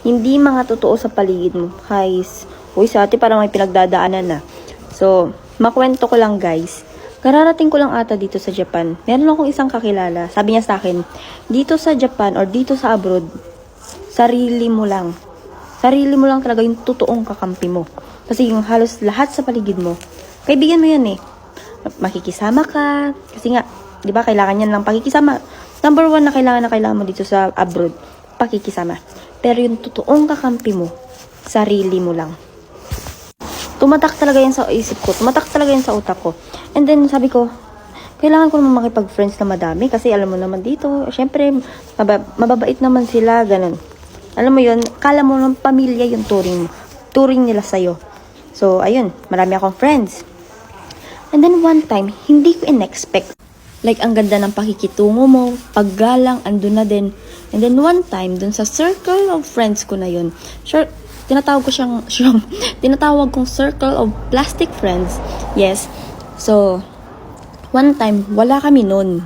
Hindi mga totoo sa paligid mo. Guys, uy, sa ate parang may pinagdadaanan na. So, makwento ko lang guys. Kararating ko lang ata dito sa Japan. Meron akong isang kakilala. Sabi niya sa akin, dito sa Japan or dito sa abroad, sarili mo lang. Sarili mo lang talaga yung totoong kakampi mo. Kasi yung halos lahat sa paligid mo, kaibigan mo yan eh. Makikisama ka. Kasi nga, di ba, kailangan yan lang pakikisama. Number one na kailangan mo dito sa abroad, pakikisama. Pero yung totoong kakampi mo, sarili mo lang. Tumatak talaga yan sa isip ko. Tumatak talaga yan sa utak ko. And then, sabi ko, kailangan ko naman makipag-friends na madami. Kasi alam mo naman dito, syempre, mababait naman sila, ganun. Alam mo yun, kala mo ng pamilya yung turing mo. Turing nila sa'yo. So, ayun, marami akong friends. And then one time, hindi ko in-expect. Like, ang ganda ng pakikitungo mo, paggalang, andun na din. And then one time, dun sa circle of friends ko na yun, sure, tinatawag kong circle of plastic friends. Yes. So, one time, wala kami nun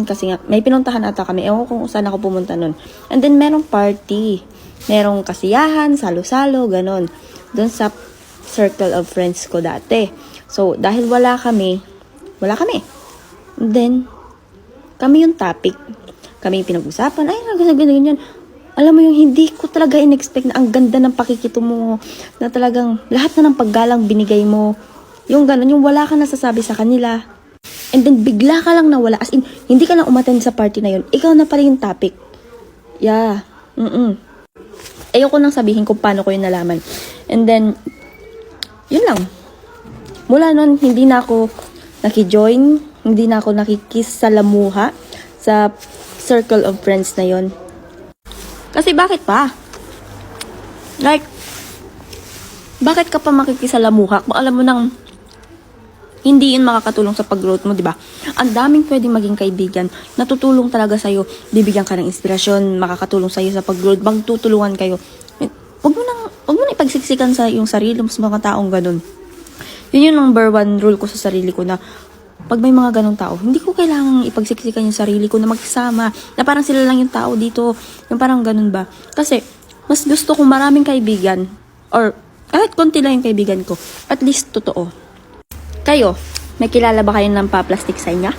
kasi nga, may pinuntahan ata kami. Ewan ko kung saan ako pumunta nun. And then, merong party. Merong kasiyahan, salo-salo, ganon. Dun sa circle of friends ko dati. So, dahil wala kami. And then, kami yung topic. Kami yung pinag-usapan. Ay, ganyan. Alam mo yung hindi ko talaga in-expect na ang ganda ng pakikitungo mo. Na talagang lahat na ng paggalang binigay mo. Yung gano'n, yung wala ka nasasabi sa kanila. And then, bigla ka lang nawala. As in, hindi ka lang umattend sa party na yun. Ikaw na pala yung topic. Yeah. Ayoko nang sabihin kung paano ko yun nalaman. And then, yun lang. Mula nun, hindi na ako nakijoin, hindi na ako nakikiss sa lamuha sa circle of friends na yon. Kasi bakit pa? Like, bakit ka pa makikisalamuha kung alam mo nang hindi yun makakatulong sa pag-growth mo, di ba? Ang daming pwedeng maging kaibigan, natutulong talaga sa'yo, bibigyan ka ng inspirasyon, makakatulong sa'yo sa pag-growth, magtutulungan kayo. Huwag mo nang ipagsiksikan sa yung sarili mo sa mga taong ganun. Yun yung number one rule ko sa sarili ko na pag may mga ganong tao, hindi ko kailangang ipagsiksikan yung sarili ko na magsama, na parang sila lang yung tao dito, yung parang ganun ba. Kasi, mas gusto kong maraming kaibigan, or kahit konti lang yung kaibigan ko, at least totoo. Kayo, may kilala ba kayo ng pa-plastic sign niya?